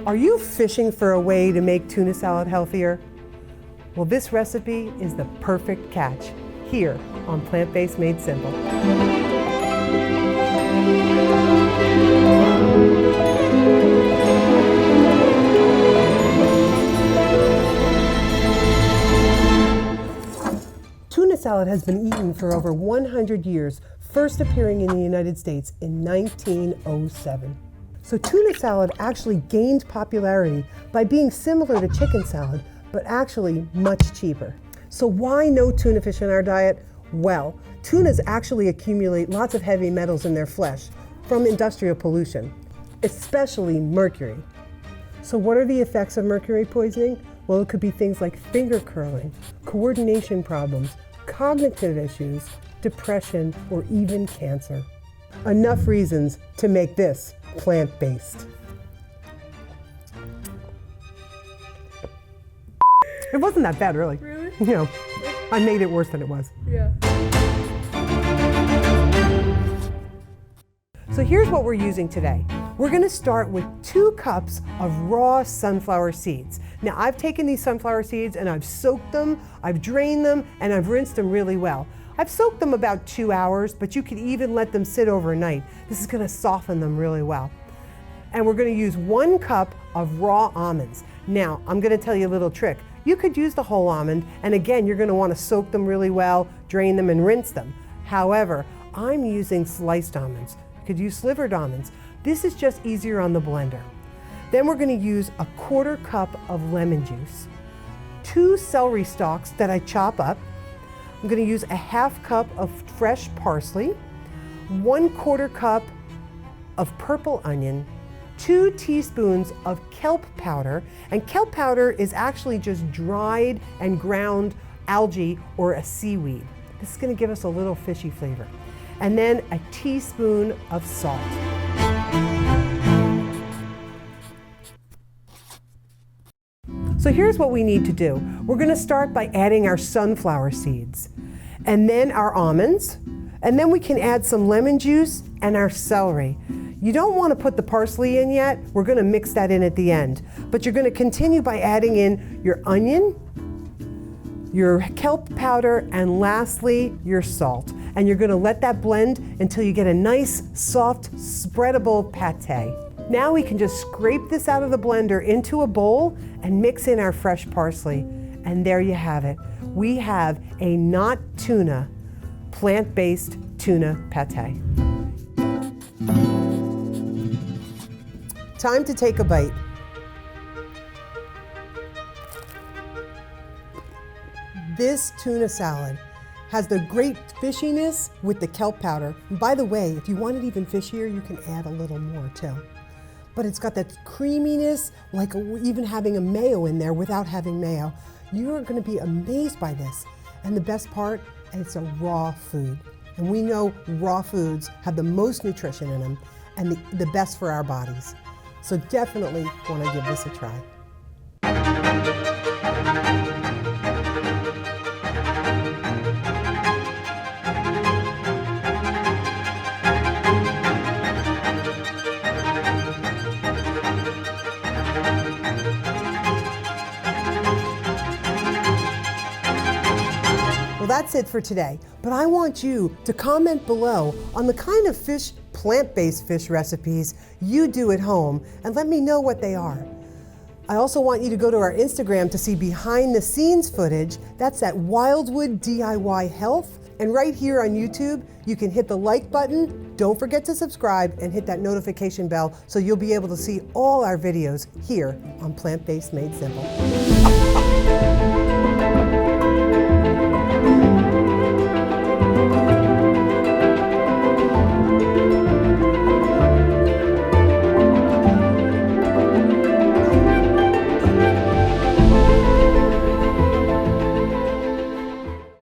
Are you fishing for a way to make tuna salad healthier? Well, this recipe is the perfect catch here on Plant-Based Made Simple. Tuna salad has been eaten for over 100 years, first appearing in the United States in 1907. So tuna salad actually gained popularity by being similar to chicken salad, but actually much cheaper. So why no tuna fish in our diet? Well, tunas actually accumulate lots of heavy metals in their flesh from industrial pollution, especially mercury. So what are the effects of mercury poisoning? Well, it could be things like finger curling, coordination problems, cognitive issues, depression, or even cancer. Enough reasons to make this plant-based. It wasn't that bad, really. Really? You know, I made it worse than it was. Yeah. So here's what we're using today. We're gonna start with 2 cups of raw sunflower seeds. Now I've taken these sunflower seeds and I've soaked them, I've drained them, and I've rinsed them really well. I've soaked them about 2 hours, but you could even let them sit overnight. This is gonna soften them really well. And we're gonna use 1 cup of raw almonds. Now, I'm gonna tell you a little trick. You could use the whole almond, and again, you're gonna wanna soak them really well, drain them, and rinse them. However, I'm using sliced almonds. You could use slivered almonds. This is just easier on the blender. Then we're gonna use a 1/4 cup of lemon juice, 2 celery stalks that I chop up. I'm gonna use a 1/2 cup of fresh parsley, 1/4 cup of purple onion, 2 teaspoons of kelp powder, and kelp powder is actually just dried and ground algae or a seaweed. This is gonna give us a little fishy flavor. And then a teaspoon of salt. So here's what we need to do. We're gonna start by adding our sunflower seeds, and then our almonds, and then we can add some lemon juice and our celery. You don't want to put the parsley in yet. We're gonna mix that in at the end. But you're gonna continue by adding in your onion, your kelp powder, and lastly, your salt. And you're gonna let that blend until you get a nice, soft, spreadable pate. Now we can just scrape this out of the blender into a bowl and mix in our fresh parsley. And there you have it. We have a not tuna, plant-based tuna pate. Time to take a bite. This tuna salad has the great fishiness with the kelp powder. And by the way, if you want it even fishier, you can add a little more too. But it's got that creaminess, like even having a mayo in there without having mayo. You're gonna be amazed by this. And the best part, it's a raw food. And we know raw foods have the most nutrition in them and the best for our bodies. So definitely wanna give this a try. Well, that's it for today, but I want you to comment below on the kind of fish, plant-based fish recipes you do at home and let me know what they are. I also want you to go to our Instagram to see behind the scenes footage. That's at Wildwood DIY Health. And right here on YouTube, you can hit the like button. Don't forget to subscribe and hit that notification bell so you'll be able to see all our videos here on Plant-Based Made Simple.